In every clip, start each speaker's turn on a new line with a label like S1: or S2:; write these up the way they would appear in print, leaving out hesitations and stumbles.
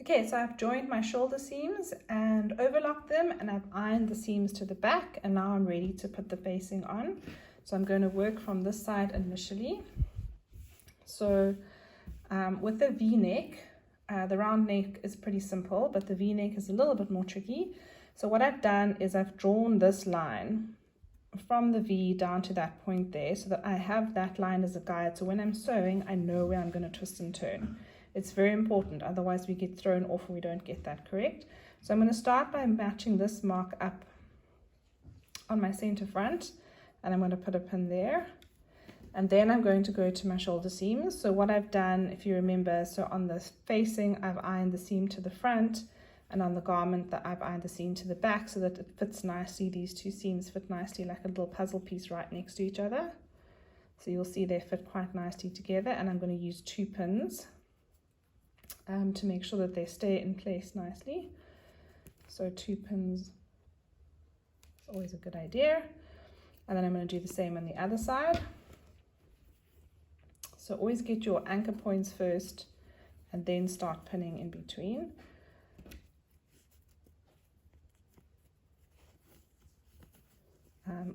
S1: Okay, so I've joined my shoulder seams and overlocked them, and I've ironed the seams to the back, and now I'm ready to put the facing on. So I'm going to work from this side initially. So with the V-neck, the round neck is pretty simple, but the V-neck is a little bit more tricky. So what I've done is I've drawn this line from the V down to that point there, so that I have that line as a guide. So when I'm sewing, I know where I'm going to twist and turn. It's very important, otherwise we get thrown off and we don't get that correct. So I'm going to start by matching this mark up on my center front, and I'm going to put a pin there. And then I'm going to go to my shoulder seams. So what I've done, if you remember, so on the facing, I've ironed the seam to the front, and on the garment, that I've ironed the seam to the back so that it fits nicely. These two seams fit nicely like a little puzzle piece right next to each other. So you'll see they fit quite nicely together, and I'm going to use 2 pins to make sure that they stay in place nicely. So 2 pins is always a good idea. And then I'm going to do the same on the other side. So always get your anchor points first and then start pinning in between.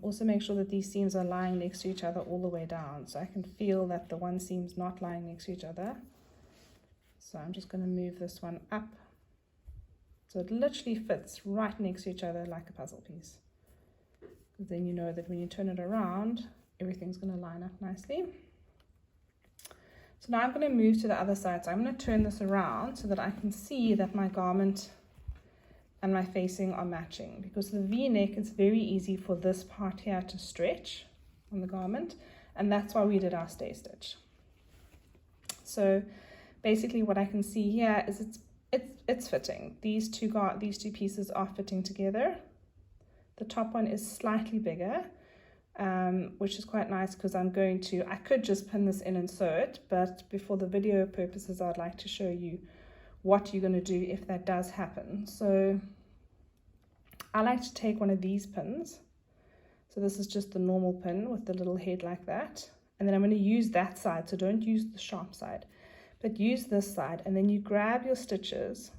S1: Also make sure that these seams are lying next to each other all the way down. So I can feel that the one seam's not lying next to each other. So I'm just going to move this one up. So it literally fits right next to each other like a puzzle piece. Then you know that when you turn it around, everything's going to line up nicely. So now I'm going to move to the other side. So I'm going to turn this around so that I can see that my garment and my facing are matching, because the V-neck is very easy for this part here to stretch on the garment, and that's why we did our stay stitch. So basically what I can see here is it's fitting. These two pieces are fitting together. The top one is slightly bigger, which is quite nice, because I could just pin this in and sew it, but before the video purposes, I'd like to show you what you're going to do if that does happen. So I like to take one of these pins. So this is just the normal pin with the little head like that. And then I'm going to use that side. So don't use the sharp side, but use this side. And then you grab your stitches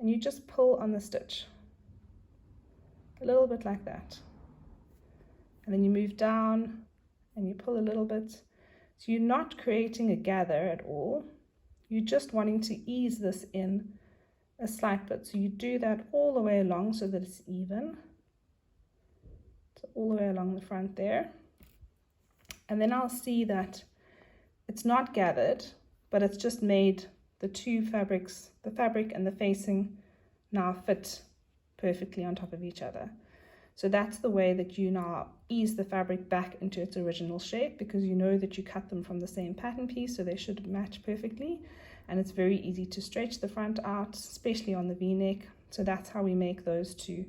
S1: and you just pull on the stitch. A little bit like that. And then you move down and you pull a little bit. So you're not creating a gather at all. You're just wanting to ease this in a slight bit. So you do that all the way along so that it's even. So all the way along the front there. And then I'll see that it's not gathered, but it's just made the two fabrics, the fabric and the facing, now fit perfectly on top of each other. So that's the way that you now ease the fabric back into its original shape, because you know that you cut them from the same pattern piece, so they should match perfectly. And it's very easy to stretch the front out, especially on the V-neck. So that's how we make those two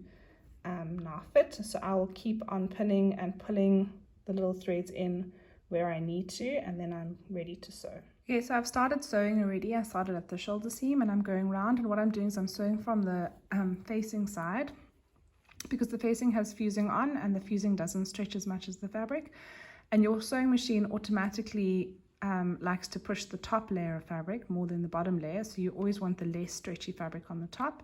S1: now fit. So I will keep on pinning and pulling the little threads in where I need to, and then I'm ready to sew. Okay, so I've started sewing already. I started at the shoulder seam and I'm going round, and what I'm doing is I'm sewing from the facing side, because the facing has fusing on and the fusing doesn't stretch as much as the fabric, and your sewing machine automatically likes to push the top layer of fabric more than the bottom layer, so you always want the less stretchy fabric on the top.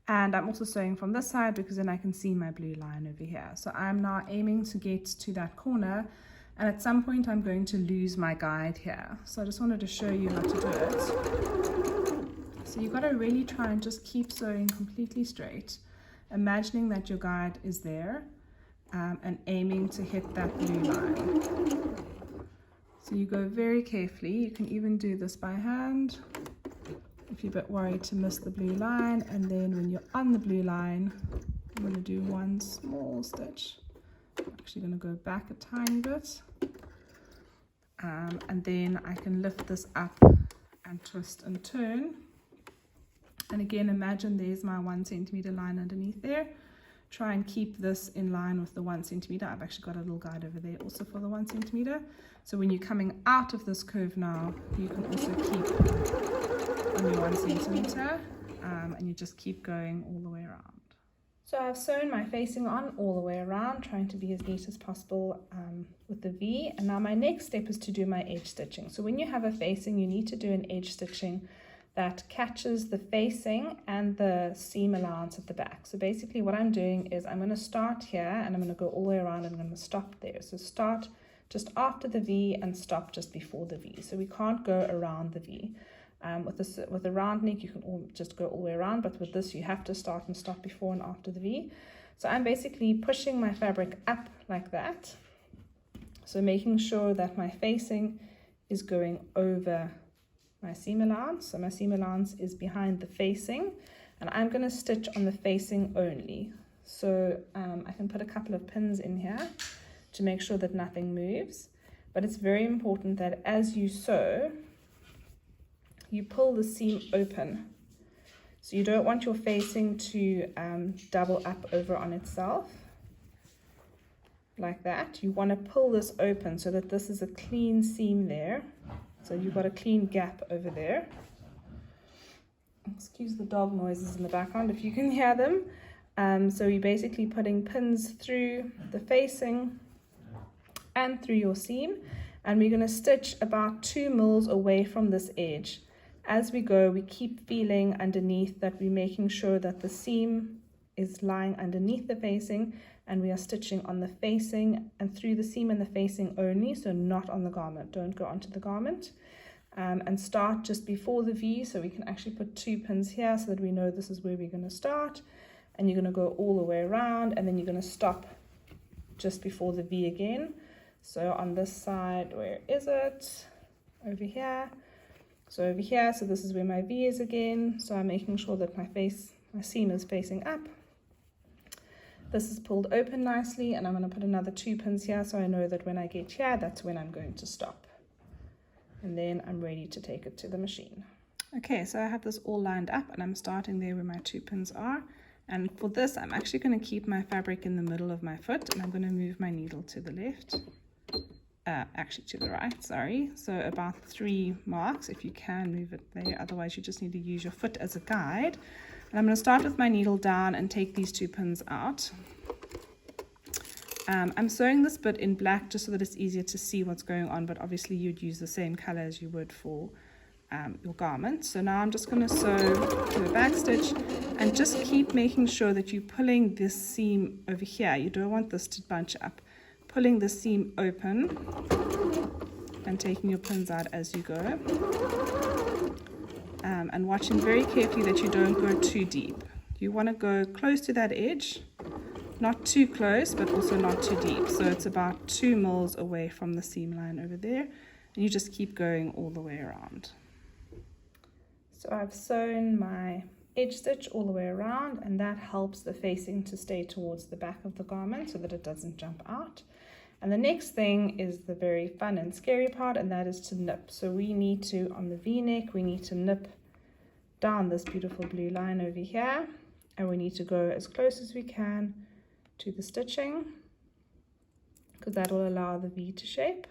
S1: And I'm also sewing from this side because then I can see my blue line over here. So I'm now aiming to get to that corner, and at some point I'm going to lose my guide here. So I just wanted to show you how to do it. So you've got to really try and just keep sewing completely straight, imagining that your guide is there, and aiming to hit that blue line. So you go very carefully. You can even do this by hand if you're a bit worried to miss the blue line. And then when you're on the blue line, I'm going to do one small stitch. I'm actually going to go back a tiny bit. And then I can lift this up and twist and turn. And again, imagine there's my 1 centimeter line underneath there. Try and keep this in line with the 1 centimeter. I've actually got a little guide over there also for the 1 centimeter. So when you're coming out of this curve now, you can also keep on your 1 centimeter, and you just keep going all the way around. So I've sewn my facing on all the way around, trying to be as neat as possible with the V. And now my next step is to do my edge stitching. So when you have a facing, you need to do an edge stitching that catches the facing and the seam allowance at the back. So basically what I'm doing is I'm going to start here and I'm going to go all the way around and I'm going to stop there. So start just after the V and stop just before the V. So we can't go around the V. With a round neck you can just go all the way around, but with this you have to start and stop before and after the V. So I'm basically pushing my fabric up like that. So making sure that my facing is going over my seam allowance. So my seam allowance is behind the facing, and I'm going to stitch on the facing only. So I can put a couple of pins in here to make sure that nothing moves, but it's very important that as you sew, you pull the seam open. So you don't want your facing to double up over on itself like that. You want to pull this open so that this is a clean seam there. So you've got a clean gap over there. Excuse the dog noises in the background if you can hear them. So you're basically putting pins through the facing and through your seam, and we're going to stitch about 2 mils away from this edge. As we go, we keep feeling underneath that we're making sure that the seam is lying underneath the facing, and we are stitching on the facing and through the seam and the facing only, so not on the garment. Don't go onto the garment. And start just before the V, so we can actually put 2 pins here so that we know this is where we're going to start. And you're going to go all the way around, and then you're going to stop just before the V again. So on this side, where is it? Over here. So over here, so this is where my V is again. So I'm making sure that my seam is facing up. This is pulled open nicely, and I'm going to put another 2 pins here so I know that when I get here, that's when I'm going to stop. And then I'm ready to take it to the machine. Okay, so I have this all lined up, and I'm starting there where my 2 pins are. And for this, I'm actually going to keep my fabric in the middle of my foot, and I'm going to move my needle to the left. Actually to the right, sorry. So about 3 marks, if you can move it there, otherwise you just need to use your foot as a guide. And I'm going to start with my needle down and take these 2 pins out. I'm sewing this bit in black just so that it's easier to see what's going on, but obviously you'd use the same color as you would for your garment. So now I'm just going to sew to the back stitch and just keep making sure that you're pulling this seam over here. You don't want this to bunch up. Pulling the seam open and taking your pins out as you go, and watching very carefully that you don't go too deep. You want to go close to that edge, not too close but also not too deep. So it's about 2 mils away from the seam line over there, and you just keep going all the way around. So I've sewn my edge stitch all the way around, and that helps the facing to stay towards the back of the garment so that it doesn't jump out. And the next thing is the very fun and scary part, and that is to nip. So we need to, on the V-neck, we need to nip down this beautiful blue line over here, and we need to go as close as we can to the stitching, because that will allow the V to shape.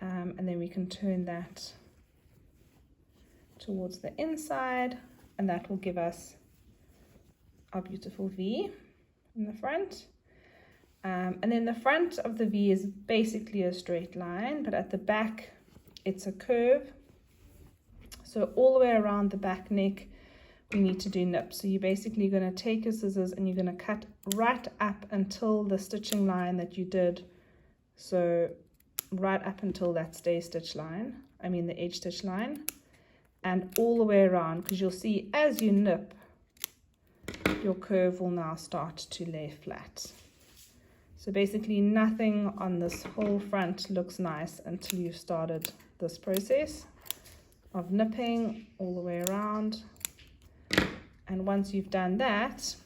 S1: And then we can turn that towards the inside, and that will give us our beautiful V in the front. And then the front of the V is basically a straight line, but at the back it's a curve. So all the way around the back neck we need to do nips. So you're basically going to take your scissors and you're going to cut right up until the stitching line that you did. So right up until that stay stitch line, the edge stitch line, and all the way around, because you'll see as you nip, your curve will now start to lay flat. So basically nothing on this whole front looks nice until you've started this process of nipping all the way around. And once you've done that,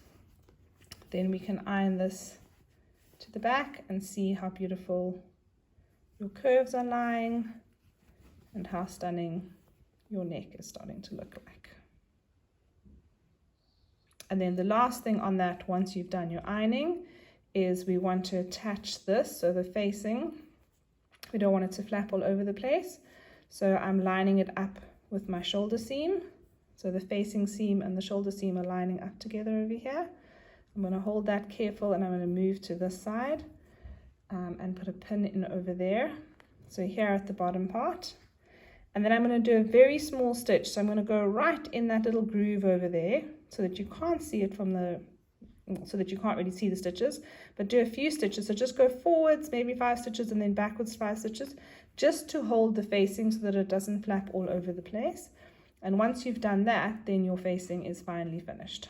S1: then we can iron this to the back and see how beautiful your curves are lying and how stunning your neck is starting to look like. And then the last thing on that, once you've done your ironing, is we want to attach this, so the facing, we don't want it to flap all over the place. So I'm lining it up with my shoulder seam. So the facing seam and the shoulder seam are lining up together over here. I'm going to hold that careful, and I'm going to move to this side and put a pin in over there. So here at the bottom part. And then I'm going to do a very small stitch. So I'm going to go right in that little groove over there so that you can't see it from the, so that you can't really see the stitches, but do a few stitches. So just go forwards, maybe 5 stitches, and then backwards 5 stitches, just to hold the facing so that it doesn't flap all over the place. And once you've done that, then your facing is finally finished.